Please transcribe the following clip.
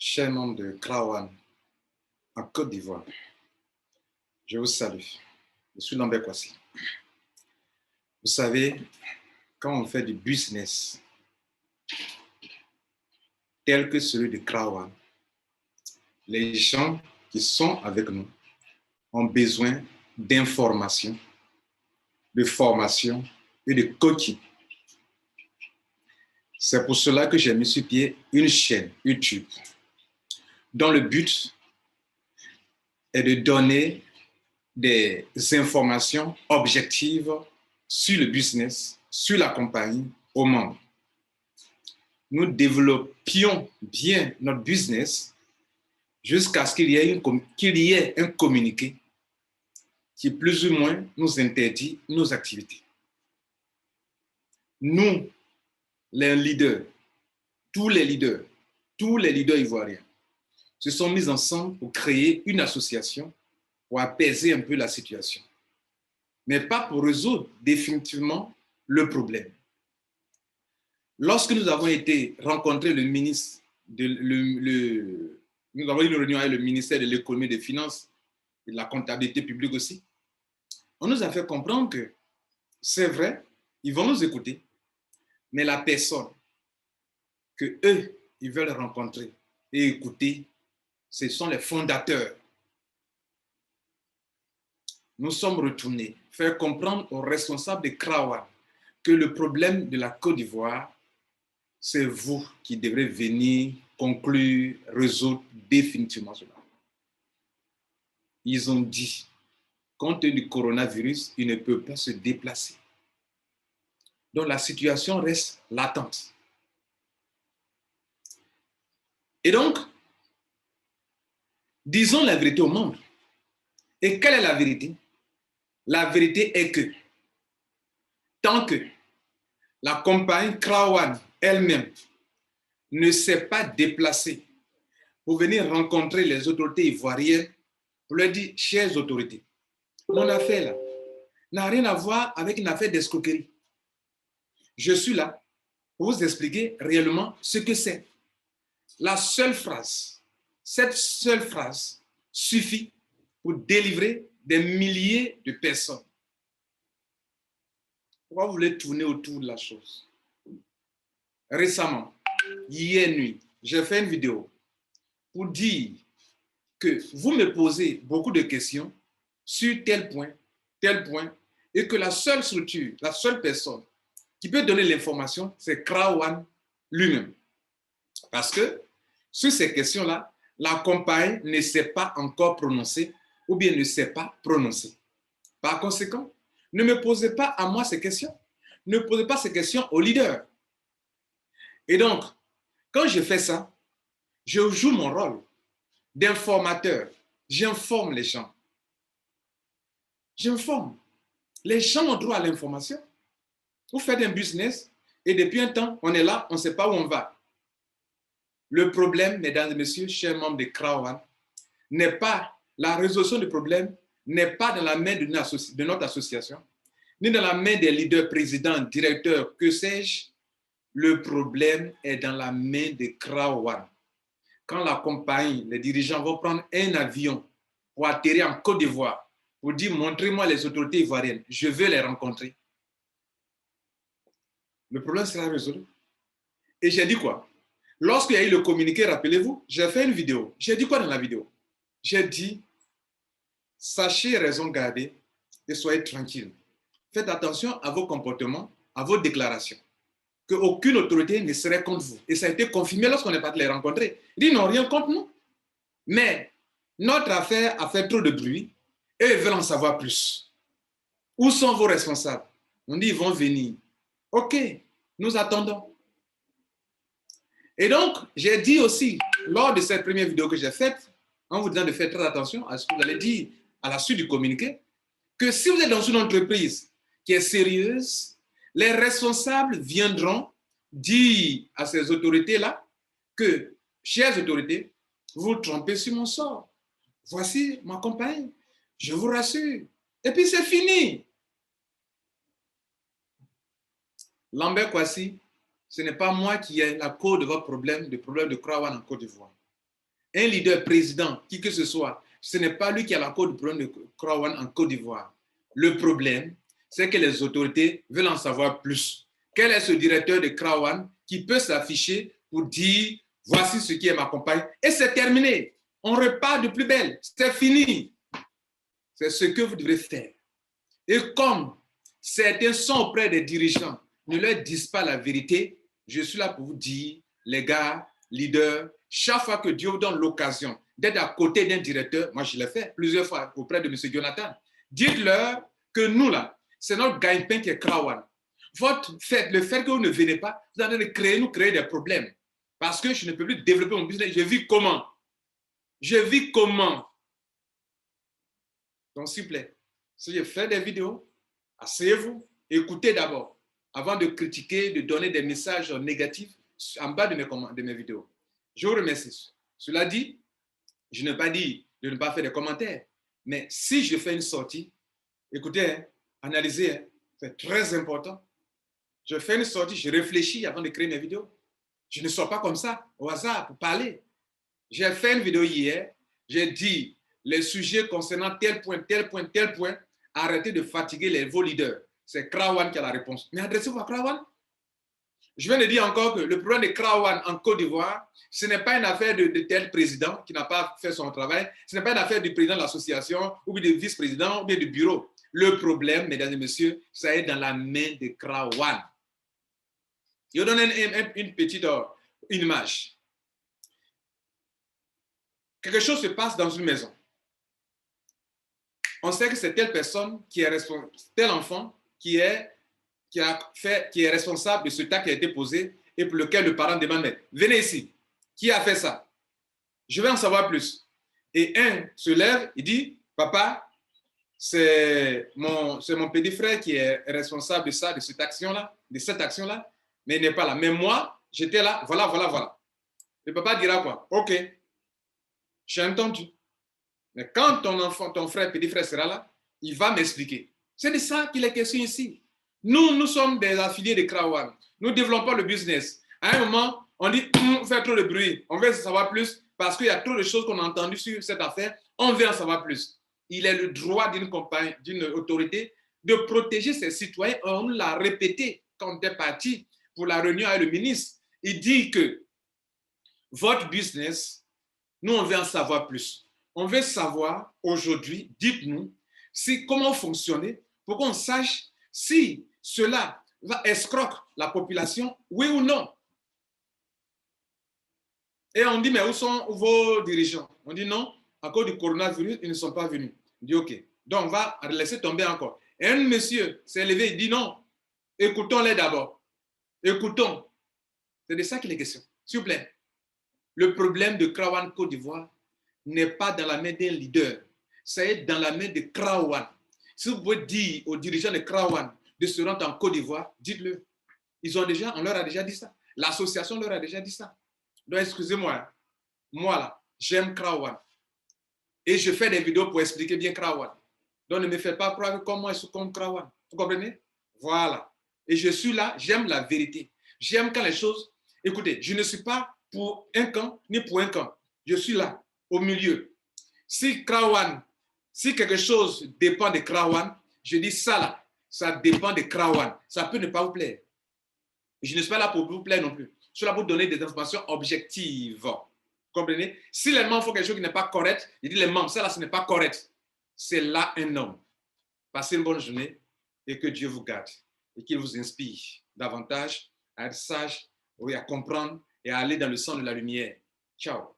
Chers membres de Krawan en Côte d'Ivoire, je vous salue. Je suis Lambert Kwasi. Vous savez, quand on fait du business tel que celui de Krawan, les gens qui sont avec nous ont besoin d'informations, de formation et de coaching. C'est pour cela que j'ai mis sur pied une chaîne YouTube dont le but est de donner des informations objectives sur le business, sur la compagnie, aux membres. Nous développions bien notre business jusqu'à ce qu'il y ait un communiqué qui plus ou moins nous interdit nos activités. Nous, les leaders, tous les leaders ivoiriens se sont mis ensemble pour créer une association pour apaiser un peu la situation, mais pas pour résoudre définitivement le problème. Lorsque nous avons été rencontrer le ministre, nous avons eu une réunion avec le ministère de l'économie et des finances et de la comptabilité publique aussi, on nous a fait comprendre que c'est vrai, ils vont nous écouter, mais la personne que eux, ils veulent rencontrer et écouter, ce sont les fondateurs. Nous sommes retournés faire comprendre aux responsables de Krawan que le problème de la Côte d'Ivoire, c'est vous qui devrez venir conclure, résoudre définitivement cela. Ils ont dit, compte tenu du coronavirus, ils ne peuvent pas se déplacer. Donc la situation reste latente. Et donc, disons la vérité aux membres. Et quelle est la vérité? La vérité est que tant que la compagnie Krawan elle-même ne s'est pas déplacée pour venir rencontrer les autorités ivoiriennes, pour leur dire, chères autorités, mon affaire là n'a rien à voir avec une affaire d'escroquerie. Je suis là pour vous expliquer réellement ce que c'est. La seule phrase, cette seule phrase suffit pour délivrer des milliers de personnes. Pourquoi vous voulez tourner autour de la chose? Récemment, hier nuit, j'ai fait une vidéo pour dire que vous me posez beaucoup de questions sur tel point, et que la seule structure, la seule personne qui peut donner l'information, c'est Krawan lui-même. Parce que sur ces questions-là, la compagnie ne s'est pas encore prononcée ou bien ne s'est pas prononcée. Par conséquent, ne me posez pas à moi ces questions. Ne posez pas ces questions aux leaders. Et donc, quand je fais ça, je joue mon rôle d'informateur. J'informe les gens. J'informe. Les gens ont droit à l'information. Vous faites un business et depuis un temps, on est là, on ne sait pas où on va. Le problème, mesdames et messieurs, chers membres de Krawan, n'est pas la résolution du problème, n'est pas dans la main de notre association, ni dans la main des leaders, présidents, directeurs, que sais-je. Le problème est dans la main de Krawan. Quand la compagnie, les dirigeants vont prendre un avion pour atterrir en Côte d'Ivoire, pour dire, montrez-moi les autorités ivoiriennes, je veux les rencontrer. Le problème sera résolu. Et j'ai dit quoi? Lorsqu'il y a eu le communiqué, rappelez-vous, j'ai fait une vidéo. J'ai dit quoi dans la vidéo? J'ai dit, sachez raison garder et soyez tranquille. Faites attention à vos comportements, à vos déclarations. Qu'aucune autorité ne serait contre vous. Et ça a été confirmé lorsqu'on est parti les rencontrer. Ils n'ont rien contre nous. Mais notre affaire a fait trop de bruit et ils veulent en savoir plus. Où sont vos responsables? On dit, ils vont venir. OK, nous attendons. Et donc, j'ai dit aussi, lors de cette première vidéo que j'ai faite, en vous disant de faire très attention à ce que vous allez dire à la suite du communiqué, que si vous êtes dans une entreprise qui est sérieuse, les responsables viendront dire à ces autorités-là que, chères autorités, vous vous trompez sur mon sort. Voici ma compagnie, je vous rassure. Et puis c'est fini. Lambert Kwasi, ce n'est pas moi qui ai la cause de votre problème, le problème de Krawan en Côte d'Ivoire. un leader président, qui que ce soit, ce n'est pas lui qui a la cause du problème de Krawan en Côte d'Ivoire. Le problème, c'est que les autorités veulent en savoir plus. Quel est ce directeur de Krawan qui peut s'afficher pour dire voici ce qui est ma compagne et c'est terminé. On repart de plus belle. C'est fini. C'est ce que vous devrez faire. Et comme certains sont auprès des dirigeants, ne leur disent pas la vérité, je suis là pour vous dire, les gars, leaders, chaque fois que Dieu vous donne l'occasion d'être à côté d'un directeur, moi je l'ai fait plusieurs fois auprès de M. Jonathan, dites-leur que nous là, c'est notre gagne-pain qui est Krawan. Le fait que vous ne venez pas, vous allez nous créer des problèmes. Parce que je ne peux plus développer mon business. Je vis comment? Donc, s'il vous plaît, si je fais des vidéos, asseyez-vous, écoutez d'abord, avant de critiquer, de donner des messages négatifs en bas de mes vidéos. Je vous remercie. Cela dit, je n'ai pas dit de ne pas faire des commentaires, mais si je fais une sortie, écoutez, analysez, c'est très important. Je fais une sortie, je réfléchis avant de créer mes vidéos. Je ne sors pas comme ça, au hasard, pour parler. J'ai fait une vidéo hier, j'ai dit les sujets concernant tel point, tel point, tel point, arrêtez de fatiguer vos leaders. C'est Krawan qui a la réponse. Mais adressez-vous à Krawan. Je viens de dire encore que le problème de Krawan en Côte d'Ivoire, ce n'est pas une affaire de tel président qui n'a pas fait son travail, ce n'est pas une affaire du président de l'association, ou bien du vice-président, ou bien du bureau. Le problème, mesdames et messieurs, ça est dans la main de Krawan. Je vous donne une petite image. Quelque chose se passe dans une maison. On sait que c'est telle personne qui est responsable, tel enfant qui est responsable de ce tas qui a été posé et pour lequel le parent demande « Venez ici, qui a fait ça? Je veux en savoir plus. » Et un se lève, il dit « Papa, c'est mon petit frère qui est responsable de ça, de cette action-là, mais il n'est pas là. Mais moi, j'étais là, voilà. Le papa dira quoi? Ok, j'ai entendu. Mais quand ton frère, petit frère sera là, il va m'expliquer. C'est de ça qu'il est question ici. Nous sommes des affiliés de Krawan. Nous développons le business. À un moment, on dit, on fait trop de bruit. On veut en savoir plus parce qu'il y a trop de choses qu'on a entendues sur cette affaire. On veut en savoir plus. Il est le droit d'une autorité de protéger ses citoyens. On nous l'a répété quand on était parti pour la réunion avec le ministre. Il dit que votre business, nous, on veut en savoir plus. On veut savoir aujourd'hui, dites-nous, comment fonctionner pour qu'on sache si cela va escroquer la population, oui ou non. Et on dit, mais où sont vos dirigeants? On dit non, à cause du coronavirus, ils ne sont pas venus. On dit ok, donc on va laisser tomber encore. Et un monsieur s'est levé, il dit non, écoutons-les d'abord. Écoutons. C'est de ça qu'il est question. S'il vous plaît. Le problème de Krawan Côte d'Ivoire n'est pas dans la main d'un leader, c'est dans la main de Krawan. Si vous pouvez dire aux dirigeants de Krawan de se rendre en Côte d'Ivoire, dites-le. On leur a déjà dit ça. L'association leur a déjà dit ça. Donc, excusez-moi, moi là, j'aime Krawan. Et je fais des vidéos pour expliquer bien Krawan. Donc, ne me faites pas croire comme moi, je suis comme Krawan. Vous comprenez? Voilà. Et je suis là, j'aime la vérité. J'aime quand les choses... Écoutez, je ne suis pas pour un camp, ni pour un camp. Je suis là, au milieu. Si quelque chose dépend de Krawan, je dis ça là, ça dépend de Krawan. Ça peut ne pas vous plaire. Je ne suis pas là pour vous plaire non plus. Je suis là pour donner des informations objectives. Vous comprenez? Si les membres font quelque chose qui n'est pas correct, je dis les membres, ça là, ce n'est pas correct. C'est là un homme. Passez une bonne journée et que Dieu vous garde et qu'il vous inspire davantage à être sage, à comprendre et à aller dans le sens de la lumière. Ciao.